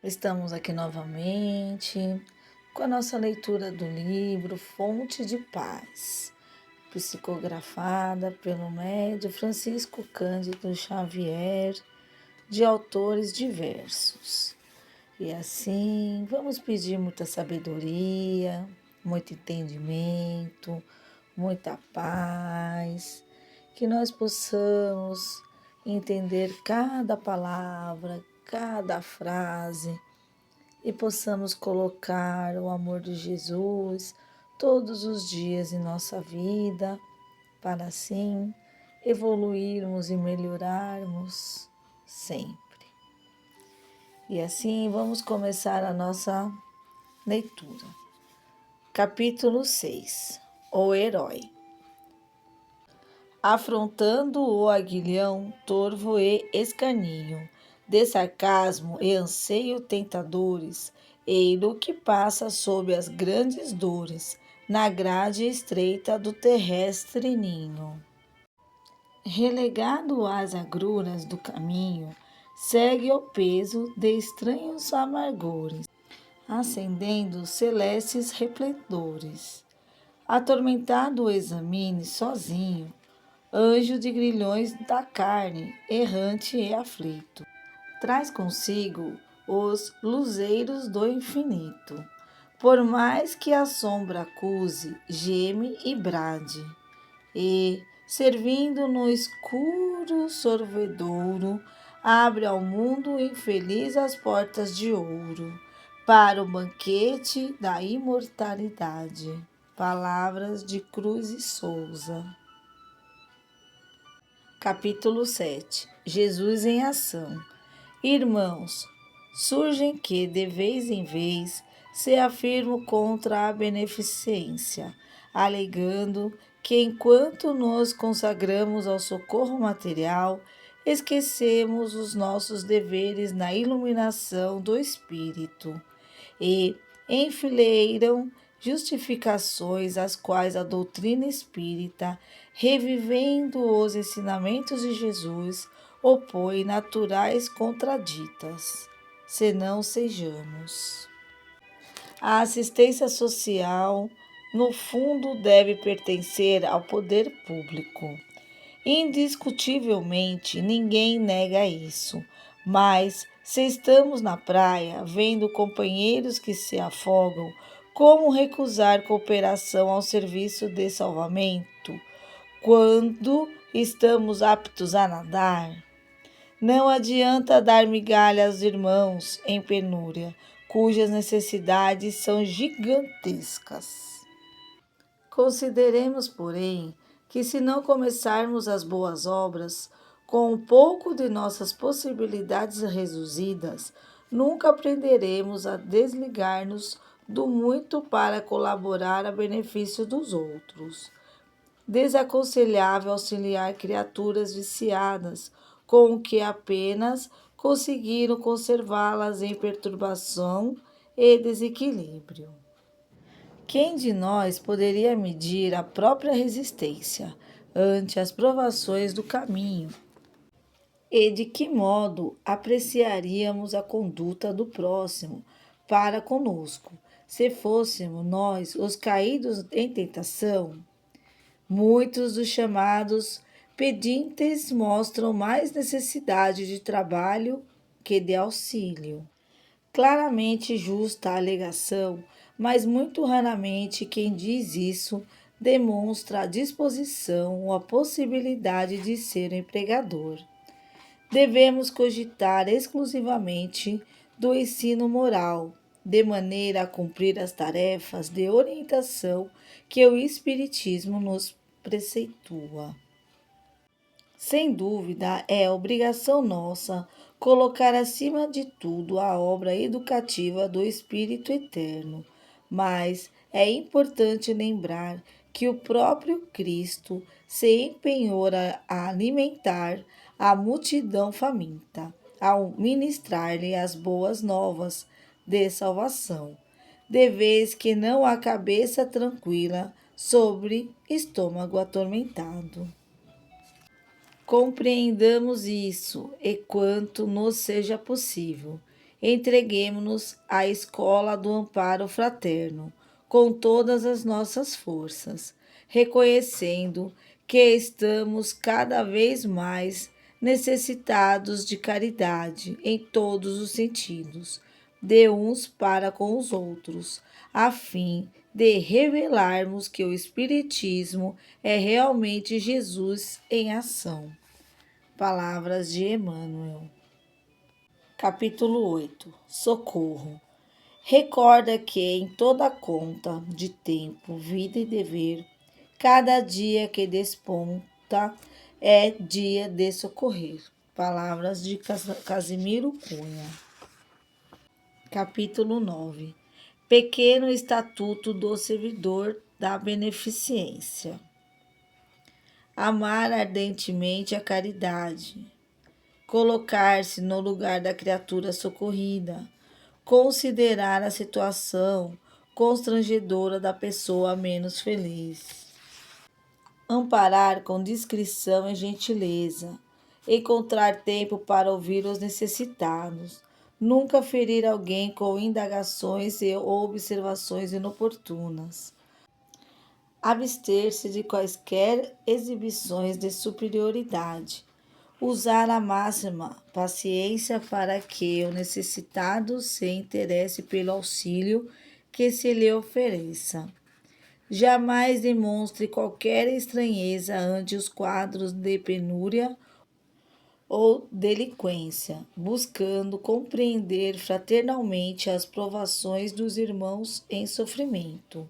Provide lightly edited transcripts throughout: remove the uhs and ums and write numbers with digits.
Estamos aqui novamente com a nossa leitura do livro Fonte de Paz, psicografada pelo médium Francisco Cândido Xavier, de autores diversos. E assim, vamos pedir muita sabedoria, muito entendimento, muita paz, que nós possamos entender cada palavra, cada frase e possamos colocar o amor de Jesus todos os dias em nossa vida, para assim evoluirmos e melhorarmos sempre. E assim vamos começar a nossa leitura. Capítulo 6. O Herói. Afrontando o aguilhão, torvo e escarninho, de sarcasmo e anseio tentadores, eiro que passa sob as grandes dores, na grade estreita do terrestre ninho. Relegado às agruras do caminho, segue o peso de estranhos amargores, acendendo celestes resplendores. Atormentado examine sozinho, anjo de grilhões da carne, errante e aflito. Traz consigo os luzeiros do infinito. Por mais que a sombra acuse, geme e brade. E, servindo no escuro sorvedouro, abre ao mundo infeliz as portas de ouro, para o banquete da imortalidade. Palavras de Cruz e Souza. Capítulo 7. Jesus em ação. Irmãos, surgem que, de vez em vez, se afirmam contra a beneficência, alegando que, enquanto nos consagramos ao socorro material, esquecemos os nossos deveres na iluminação do Espírito e enfileiram justificações às quais a doutrina espírita, revivendo os ensinamentos de Jesus, opõe naturais contraditas, senão sejamos. A assistência social, no fundo, deve pertencer ao poder público. Indiscutivelmente, ninguém nega isso, mas se estamos na praia vendo companheiros que se afogam, como recusar cooperação ao serviço de salvamento quando estamos aptos a nadar? Não adianta dar migalha aos irmãos em penúria, cujas necessidades são gigantescas. Consideremos, porém, que se não começarmos as boas obras, com um pouco de nossas possibilidades reduzidas, nunca aprenderemos a desligar-nos do muito para colaborar a benefício dos outros. Desaconselhável auxiliar criaturas viciadas, com o que apenas conseguiram conservá-las em perturbação e desequilíbrio. Quem de nós poderia medir a própria resistência ante as provações do caminho? E de que modo apreciaríamos a conduta do próximo para conosco, se fôssemos nós os caídos em tentação? Muitos dos chamados pedintes mostram mais necessidade de trabalho que de auxílio. Claramente justa a alegação, mas muito raramente quem diz isso demonstra a disposição ou a possibilidade de ser empregador. Devemos cogitar exclusivamente do ensino moral, de maneira a cumprir as tarefas de orientação que o Espiritismo nos preceitua. Sem dúvida, é obrigação nossa colocar acima de tudo a obra educativa do Espírito Eterno, mas é importante lembrar que o próprio Cristo se empenhou a alimentar a multidão faminta, ao ministrar-lhe as boas novas de salvação, de vez que não há cabeça tranquila sobre estômago atormentado. Compreendamos isso, e quanto nos seja possível, Entreguemo-nos à escola do amparo fraterno, com todas as nossas forças, reconhecendo que estamos cada vez mais necessitados de caridade em todos os sentidos, de uns para com os outros, a fim de revelarmos que o Espiritismo é realmente Jesus em ação. Palavras de Emmanuel. Capítulo 8. Socorro. Recorda que em toda conta de tempo, vida e dever, cada dia que desponta é dia de socorrer. Palavras de Casimiro Cunha. Capítulo 9. Pequeno Estatuto do Servidor da Beneficência. Amar ardentemente a caridade. Colocar-se no lugar da criatura socorrida. Considerar a situação constrangedora da pessoa menos feliz. Amparar com discrição e gentileza. Encontrar tempo para ouvir os necessitados. Nunca ferir alguém com indagações ou observações inoportunas. Abster-se de quaisquer exibições de superioridade. Usar a máxima paciência para que o necessitado se interesse pelo auxílio que se lhe ofereça. Jamais demonstre qualquer estranheza ante os quadros de penúria ou delinquência, buscando compreender fraternalmente as provações dos irmãos em sofrimento.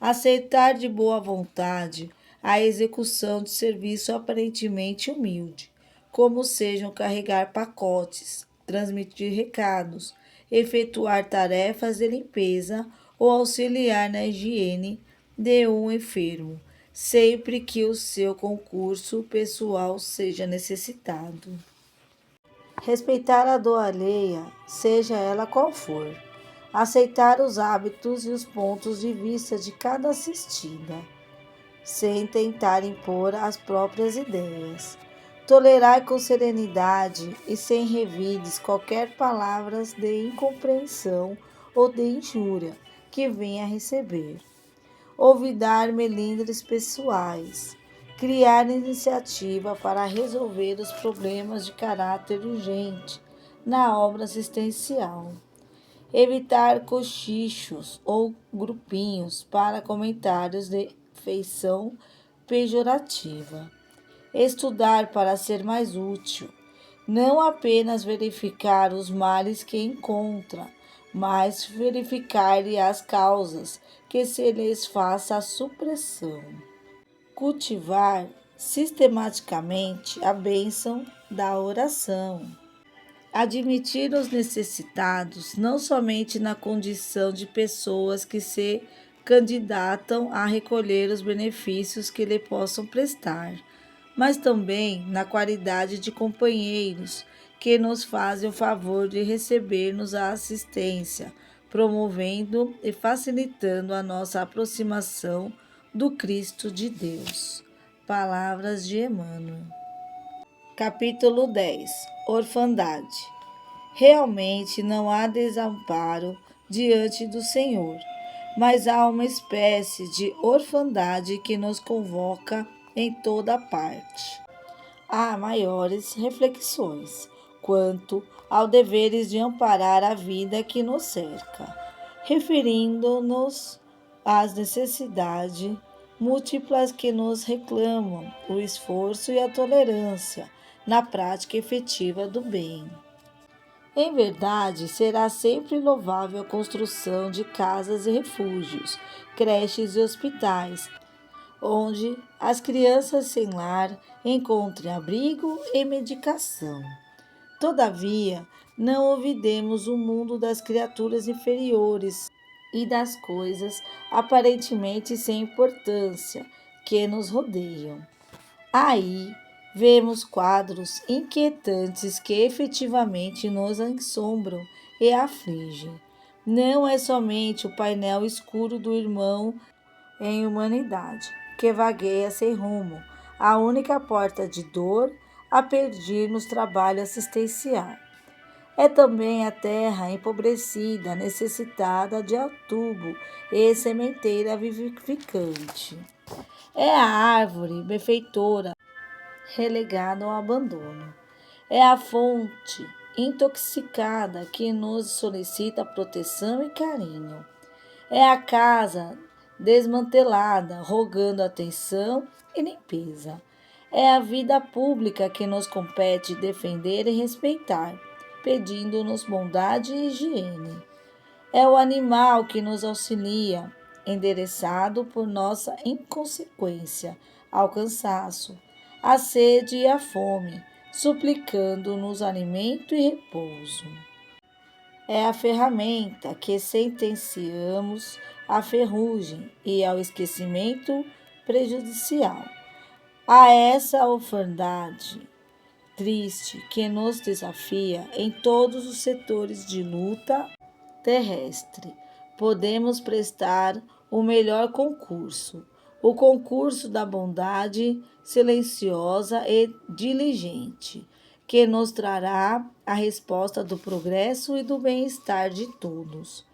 Aceitar de boa vontade a execução de serviço aparentemente humilde, como sejam carregar pacotes, transmitir recados, efetuar tarefas de limpeza ou auxiliar na higiene de um enfermo, sempre que o seu concurso pessoal seja necessitado. Respeitar a dor alheia, seja ela qual for. Aceitar os hábitos e os pontos de vista de cada assistida, sem tentar impor as próprias ideias. Tolerar com serenidade e sem revides qualquer palavra de incompreensão ou de injúria que venha a receber. Olvidar melindres pessoais. Criar iniciativa para resolver os problemas de caráter urgente na obra assistencial. Evitar cochichos ou grupinhos para comentários de feição pejorativa. Estudar para ser mais útil. Não apenas verificar os males que encontra, mas verificar-lhe as causas que se lhes faça a supressão. Cultivar sistematicamente a bênção da oração. Admitir os necessitados não somente na condição de pessoas que se candidatam a recolher os benefícios que lhe possam prestar, mas também na qualidade de companheiros que nos fazem o favor de receber-nos a assistência, promovendo e facilitando a nossa aproximação do Cristo de Deus. Palavras de Emmanuel. Capítulo 10. Orfandade. Realmente não há desamparo diante do Senhor, mas há uma espécie de orfandade que nos convoca em toda parte. Há maiores reflexões quanto ao deveres de amparar a vida que nos cerca, referindo-nos às necessidades múltiplas que nos reclamam o esforço e a tolerância na prática efetiva do bem. Em verdade, será sempre louvável a construção de casas e refúgios, creches e hospitais, onde as crianças sem lar encontrem abrigo e medicação. Todavia, não olvidemos o mundo das criaturas inferiores e das coisas aparentemente sem importância que nos rodeiam. Aí vemos quadros inquietantes que efetivamente nos assombram e afligem. Não é somente o painel escuro do irmão em humanidade, que vagueia sem rumo, a única porta de dor a pedir nos trabalho assistencial. É também a terra empobrecida, necessitada de adubo e sementeira vivificante. É a árvore benfeitora relegada ao abandono. É a fonte intoxicada que nos solicita proteção e carinho. É a casa desmantelada, rogando atenção e limpeza. É a vida pública que nos compete defender e respeitar, pedindo-nos bondade e higiene. É o animal que nos auxilia, endereçado por nossa inconsequência ao cansaço, à sede e à fome, suplicando-nos alimento e repouso. É a ferramenta que sentenciamos à ferrugem e ao esquecimento prejudicial. A essa orfandade triste que nos desafia em todos os setores de luta terrestre, podemos prestar o melhor concurso, o concurso da bondade silenciosa e diligente, que nos trará a resposta do progresso e do bem-estar de todos.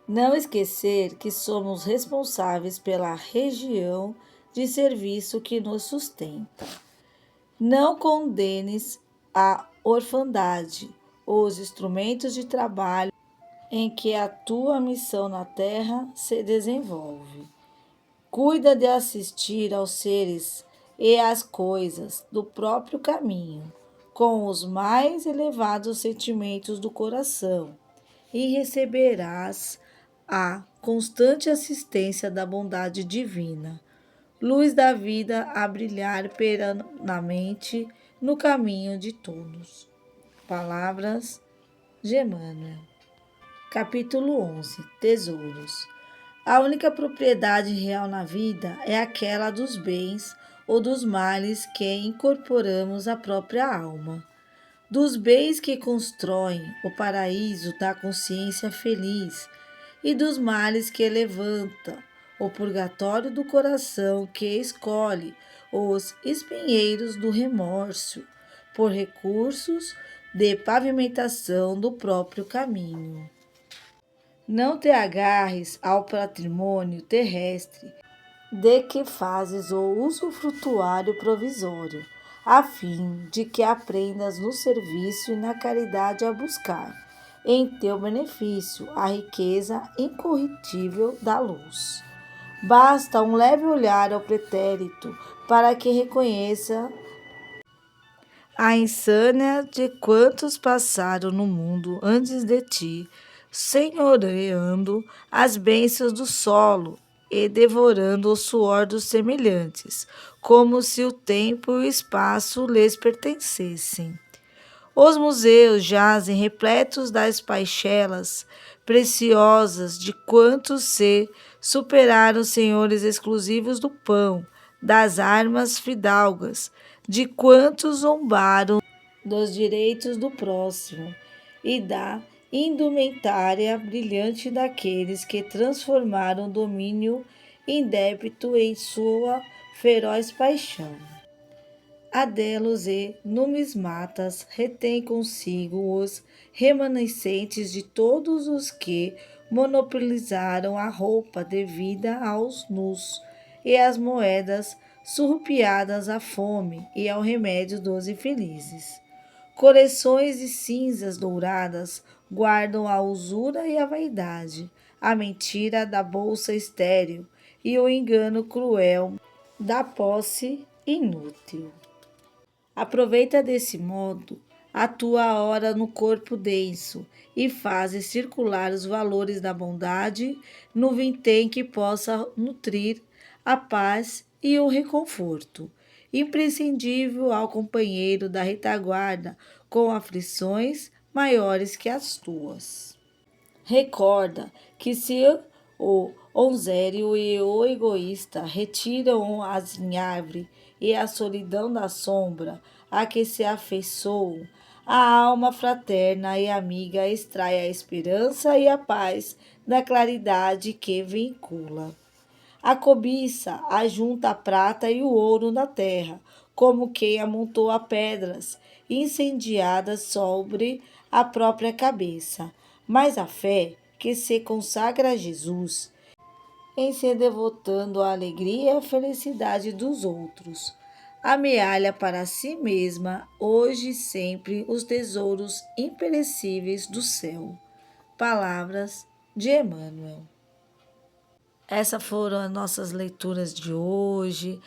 Não esquecer que somos responsáveis pela região de serviço que nos sustenta. Não condenes a orfandade, os instrumentos de trabalho em que a tua missão na terra se desenvolve. Cuida de assistir aos seres e às coisas do próprio caminho, com os mais elevados sentimentos do coração, e receberás a constante assistência da bondade divina, luz da vida a brilhar perenamente no caminho de todos. Palavras de Emmanuel. Capítulo 11. Tesouros. A única propriedade real na vida é aquela dos bens ou dos males que incorporamos à própria alma. Dos bens que constroem o paraíso da consciência feliz e dos males que levanta o purgatório do coração que escolhe os espinheiros do remorso por recursos de pavimentação do próprio caminho. Não te agarres ao patrimônio terrestre de que fazes o usufrutuário provisório, a fim de que aprendas no serviço e na caridade a buscar, em teu benefício, a riqueza incorruptível da luz. Basta um leve olhar ao pretérito para que reconheça a insânia de quantos passaram no mundo antes de ti, senhoreando as bênçãos do solo e devorando o suor dos semelhantes, como se o tempo e o espaço lhes pertencessem. Os museus jazem repletos das paixelas preciosas de quantos se superaram senhores exclusivos do pão, das armas fidalgas, de quantos zombaram dos direitos do próximo e da indumentária brilhante daqueles que transformaram o domínio indébito em sua feroz paixão. Adelos e numismatas retém consigo os remanescentes de todos os que monopolizaram a roupa devida aos nus e as moedas surrupiadas à fome e ao remédio dos infelizes. Coleções de cinzas douradas guardam a usura e a vaidade, a mentira da bolsa estéril e o engano cruel da posse inútil. Aproveita desse modo a tua hora no corpo denso e fazes circular os valores da bondade no vintém que possa nutrir a paz e o reconforto, imprescindível ao companheiro da retaguarda com aflições maiores que as tuas. Recorda que se o onzério e o egoísta retiram a árvore e a solidão da sombra a que se afeiçoam, a alma fraterna e amiga extrai a esperança e a paz da claridade que vincula. A cobiça ajunta a prata e o ouro na terra, como quem amontoa pedras incendiadas sobre a própria cabeça, mas a fé que se consagra a Jesus em se devotando à alegria e à felicidade dos outros. Amealha para si mesma, hoje e sempre, os tesouros imperecíveis do céu. Palavras de Emmanuel. Essas foram as nossas leituras de hoje,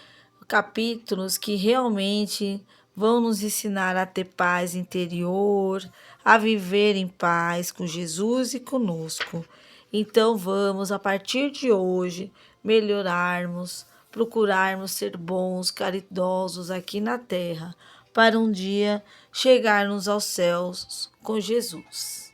capítulos que realmente vão nos ensinar a ter paz interior, a viver em paz com Jesus e conosco. Então vamos, a partir de hoje, melhorarmos, procurarmos ser bons, caridosos aqui na terra, para um dia chegarmos aos céus com Jesus.